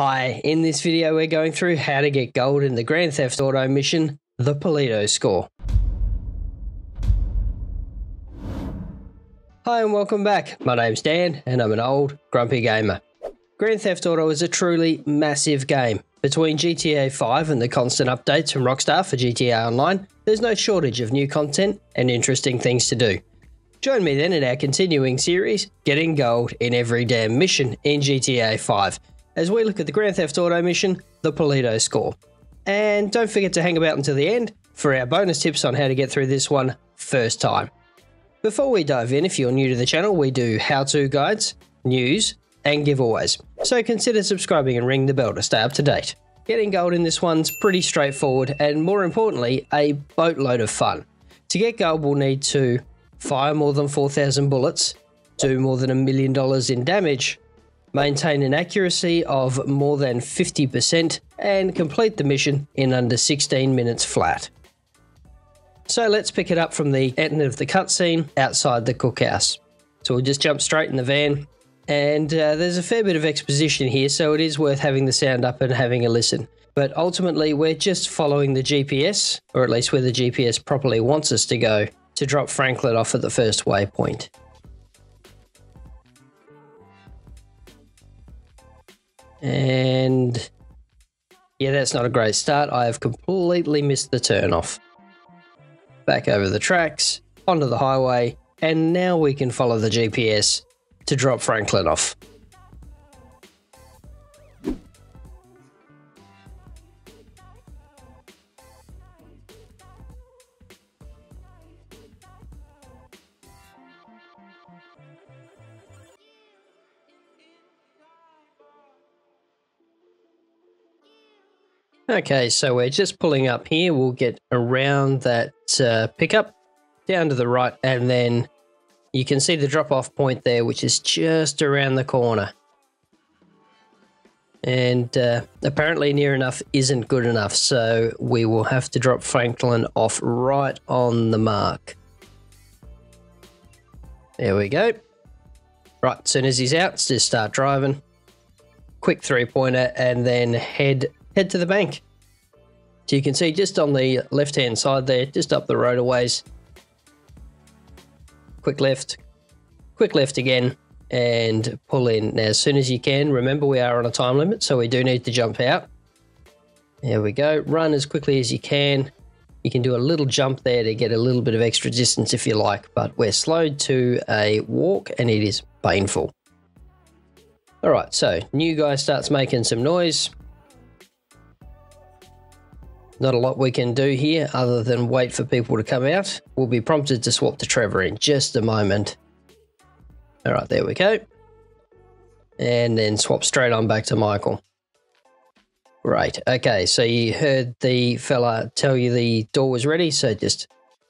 Hi, in this video we're going through how to get gold in the Grand Theft Auto mission, the Paleto Score. Hi and welcome back, my name's Dan and I'm an old, grumpy gamer. Grand Theft Auto is a truly massive game. Between GTA 5 and the constant updates from Rockstar for GTA Online, there's no shortage of new content and interesting things to do. Join me then in our continuing series, Getting Gold in Every Damn Mission in GTA 5. As we look at the Grand Theft Auto mission, the Paleto Score. And don't forget to hang about until the end for our bonus tips on how to get through this one first time. Before we dive in, if you're new to the channel, we do how-to guides, news, and giveaways. So consider subscribing and ring the bell to stay up to date. Getting gold in this one's pretty straightforward and, more importantly, a boatload of fun. To get gold, we'll need to fire more than 4,000 bullets, do more than $1 million in damage, maintain an accuracy of more than 50%, and complete the mission in under 16 minutes flat. So let's pick it up from the end of the cutscene outside the cookhouse. So we'll just jump straight in the van, and there's a fair bit of exposition here, so it is worth having the sound up and having a listen. But ultimately we're just following the GPS, or at least where the GPS properly wants us to go, to drop Franklin off at the first waypoint. And yeah, that's not a great start. I have completely missed the turnoff. Back over the tracks, onto the highway, and now we can follow the GPS to drop Franklin off. Okay, so we're just pulling up here. We'll get around that pickup, down to the right, and then you can see the drop-off point there, which is just around the corner. And apparently near enough isn't good enough, so we will have to drop Franklin off right on the mark. There we go. Right, as soon as he's out, let's just start driving. Quick three-pointer, and then head to the bank. So you can see just on the left-hand side there, just up the road a ways. Quick left again, and pull in. Now, as soon as you can, remember we are on a time limit, so we do need to jump out. There we go. Run as quickly as you can. You can do a little jump there to get a little bit of extra distance if you like, but we're slowed to a walk, and it is painful. All right, so new guy starts making some noise. Not a lot we can do here other than wait for people to come out. We'll be prompted to swap to Trevor in just a moment. All right, there we go. And then swap straight on back to Michael. Great. Okay, so you heard the fella tell you the door was ready, so just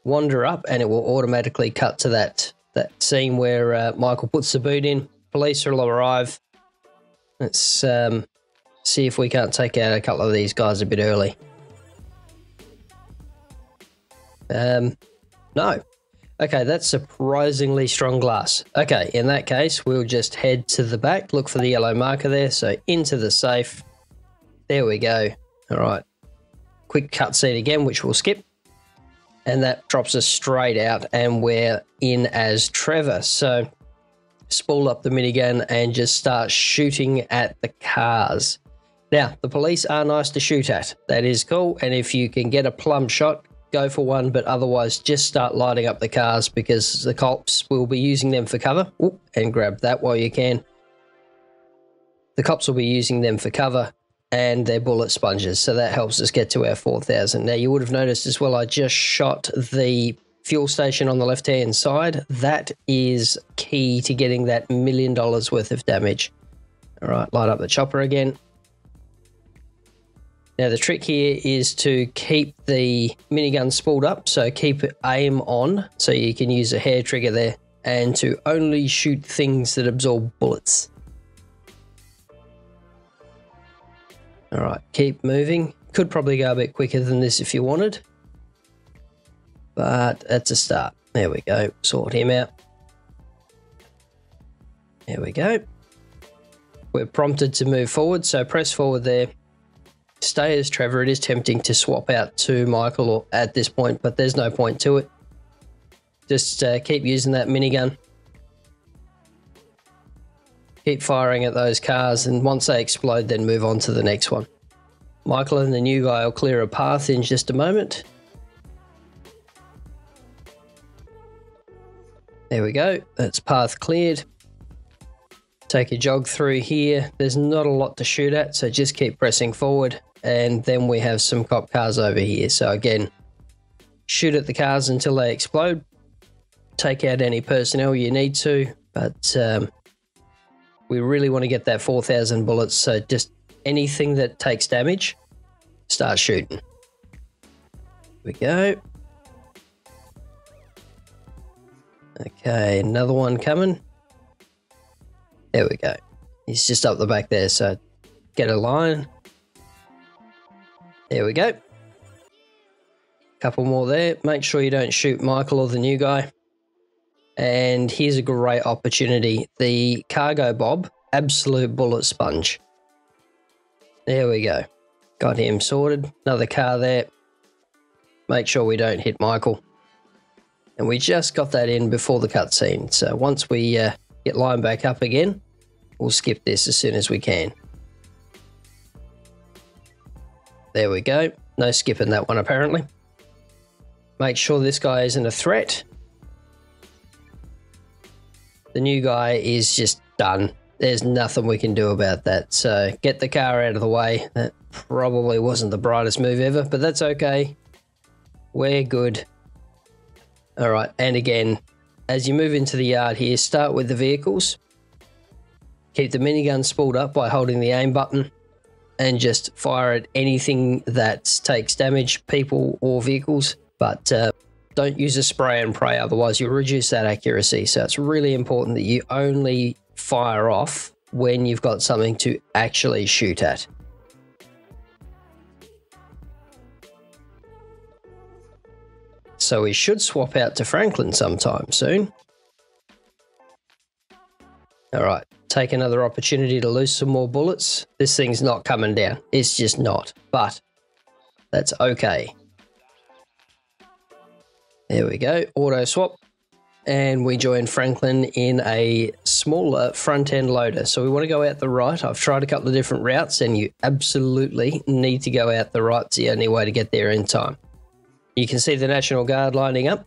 wander up and it will automatically cut to that scene where Michael puts the boot in. Police will arrive. Let's see if we can't take out a couple of these guys a bit early. No. Okay, that's surprisingly strong glass. Okay, in that case, we'll just head to the back, look for the yellow marker there, so into the safe. There we go. All right. Quick cutscene again, which we'll skip. And that drops us straight out, and we're in as Trevor. So spool up the minigun and just start shooting at the cars. Now, the police are nice to shoot at. That is cool, and if you can get a plumb shot, go for one, but otherwise just start lighting up the cars because the cops will be using them for cover. Ooh, and grab that while you can. The cops will be using them for cover and they're bullet sponges, so that helps us get to our 4,000. Now, you would have noticed as well, I just shot the fuel station on the left-hand side. That is key to getting that $1 million worth of damage. All right, light up the chopper again. Now, the trick here is to keep the minigun spooled up, so keep aim on, so you can use a hair trigger there, and to only shoot things that absorb bullets. All right, keep moving. Could probably go a bit quicker than this if you wanted, but that's a start. There we go, sort him out. There we go. we're prompted to move forward, so press forward there. Stay as Trevor. It is tempting to swap out to Michael at this point, but there's no point to it. Just keep using that minigun. Keep firing at those cars, and once they explode, then move on to the next one. Michael and the new guy will clear a path in just a moment. There we go. That's path cleared. Take a jog through here. There's not a lot to shoot at, so just keep pressing forward. And then we have some cop cars over here. So again, shoot at the cars until they explode. Take out any personnel you need to, but we really want to get that 4,000 bullets. So just anything that takes damage, start shooting. Here we go. Okay, another one coming. There we go. He's just up the back there, so get a line. There we go. Couple more there. Make sure you don't shoot Michael or the new guy. And here's a great opportunity. The cargo bob, absolute bullet sponge. There we go. Got him sorted. Another car there. Make sure we don't hit Michael. And we just got that in before the cutscene. So once we get lined back up again, we'll skip this as soon as we can. There we go. No skipping that one apparently. Make sure this guy isn't a threat. The new guy is just done. There's nothing we can do about that. So get the car out of the way. That probably wasn't the brightest move ever, but that's okay. We're good. All right, and again, as you move into the yard here, start with the vehicles. Keep the minigun spooled up by holding the aim button and just fire at anything that takes damage, people or vehicles. But don't use a spray and pray, otherwise you'll reduce that accuracy. So it's really important that you only fire off when you've got something to actually shoot at. So we should swap out to Franklin sometime soon. All right, take another opportunity to lose some more bullets. This thing's not coming down. It's just not, but that's okay. There we go, auto swap. And we join Franklin in a smaller front-end loader. So we want to go out the right. I've tried a couple of different routes and you absolutely need to go out the right. It's the only way to get there in time. You can see the National Guard lining up.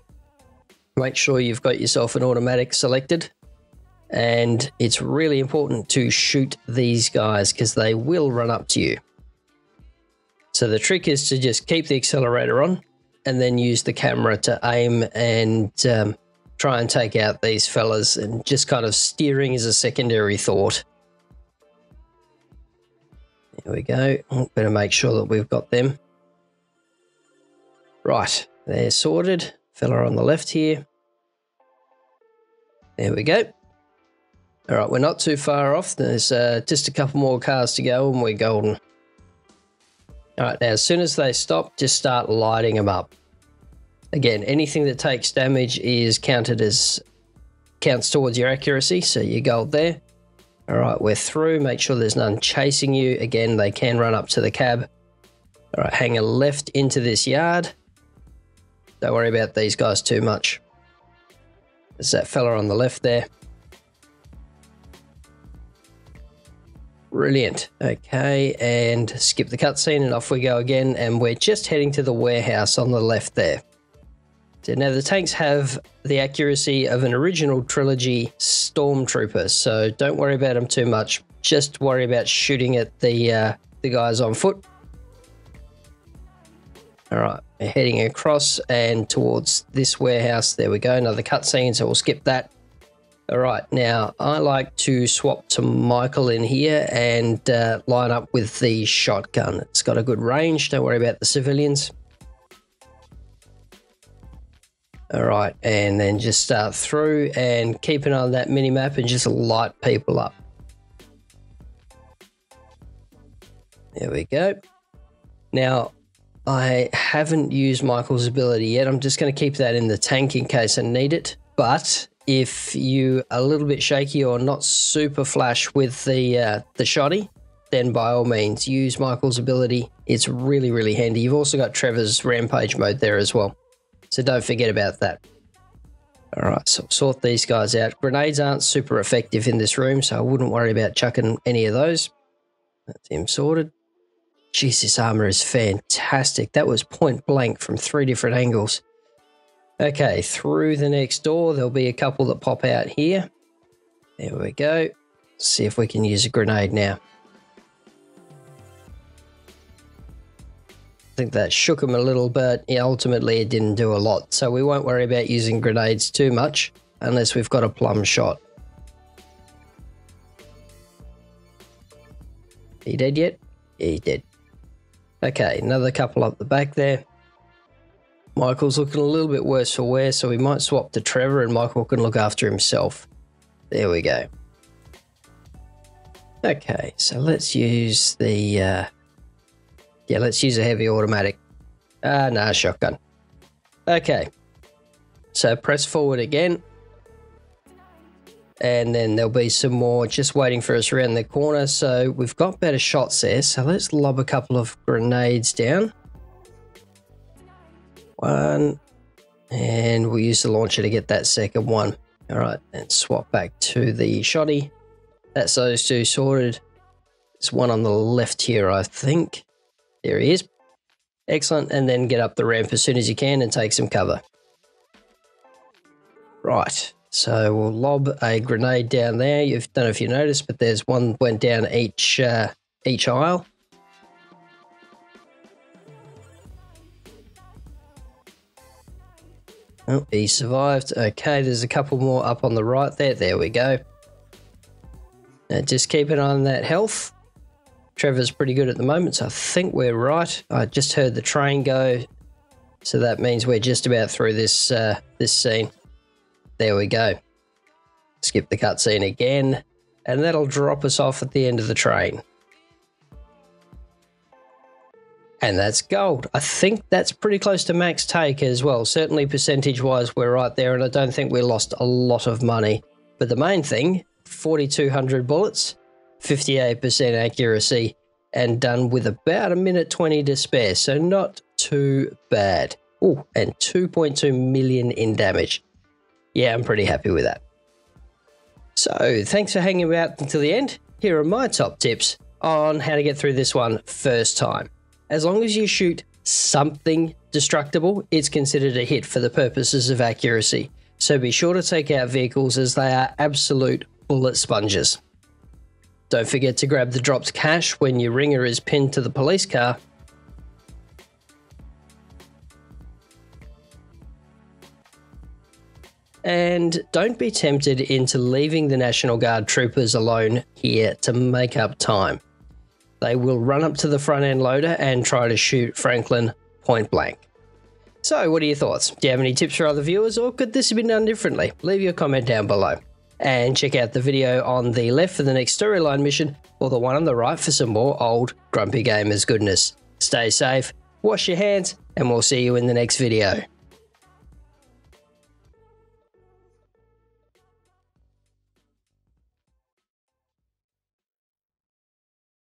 Make sure you've got yourself an automatic selected. And it's really important to shoot these guys because they will run up to you. So the trick is to just keep the accelerator on and then use the camera to aim and try and take out these fellas, and just kind of steering is a secondary thought. There we go. Better make sure that we've got them. Right, they're sorted. Fella on the left here. There we go. All right, we're not too far off. There's just a couple more cars to go and we're golden. All right, now as soon as they stop, just start lighting them up. Again, anything that takes damage is counts towards your accuracy, so you gold there. All right, we're through. Make sure there's none chasing you. Again, they can run up to the cab. All right, hang a left into this yard. Don't worry about these guys too much. There's that fella on the left there. Brilliant. Okay, and skip the cutscene and off we go again, and we're just heading to the warehouse on the left there. So now the tanks have the accuracy of an original trilogy stormtrooper, so don't worry about them too much. Just worry about shooting at the guys on foot. All right, we're heading across and towards this warehouse. There we go, another cutscene, so we'll skip that. All right, now I like to swap to Michael in here and line up with the shotgun. It's got a good range, don't worry about the civilians. All right, and then just start through and keep an eye on that mini-map and just light people up. There we go. Now, I haven't used Michael's ability yet. I'm just going to keep that in the tank in case I need it. But if you are a little bit shaky or not super flash with the shotty, then by all means use Michael's ability. It's really, really handy. You've also got Trevor's rampage mode there as well, so don't forget about that. All right, so sort these guys out. Grenades aren't super effective in this room, so I wouldn't worry about chucking any of those. That's him sorted. Jeez, this armor is fantastic. That was point blank from 3 different angles. Okay, through the next door, there'll be a couple that pop out here. There we go. Let's see if we can use a grenade now. I think that shook him a little, but yeah, ultimately it didn't do a lot. So we won't worry about using grenades too much unless we've got a plum shot. He dead yet? Yeah, he did. Okay, another couple up the back there. Michael's looking a little bit worse for wear, so we might swap to Trevor and Michael can look after himself. There we go. Okay, so let's use the... yeah, let's use a heavy automatic. Nah, shotgun. Okay, so press forward again. And then there'll be some more just waiting for us around the corner. So we've got better shots there. So let's lob a couple of grenades down. One. And we'll use the launcher to get that second one. All right, and swap back to the shotty. That's those two sorted. There's one on the left here, I think. There he is. Excellent. And then get up the ramp as soon as you can and take some cover. Right. So we'll lob a grenade down there. I don't know if you noticed, but there's one went down each aisle. Oh, he survived. Okay, there's a couple more up on the right there. There we go. Now just keep an eye on that health. Trevor's pretty good at the moment, so I think we're right. I just heard the train go, so that means we're just about through this this scene. There we go. Skip the cutscene again, and that'll drop us off at the end of the train. And that's gold. I think that's pretty close to max take as well. Certainly percentage-wise, we're right there, and I don't think we lost a lot of money. But the main thing, 4,200 bullets, 58% accuracy, and done with about 1:20 to spare, so not too bad. Oh, and 2.2 million in damage. Yeah, I'm pretty happy with that. So, thanks for hanging out until the end. Here are my top tips on how to get through this one first time. As long as you shoot something destructible, it's considered a hit for the purposes of accuracy. So be sure to take out vehicles as they are absolute bullet sponges. Don't forget to grab the dropped cash when your ringer is pinned to the police car. And don't be tempted into leaving the National Guard troopers alone here to make up time. They will run up to the front end loader and try to shoot Franklin point blank. So what are your thoughts? Do you have any tips for other viewers, or could this have been done differently? Leave your comment down below. And check out the video on the left for the next storyline mission, or the one on the right for some more old Grumpy Gamers goodness. Stay safe, wash your hands, and we'll see you in the next video.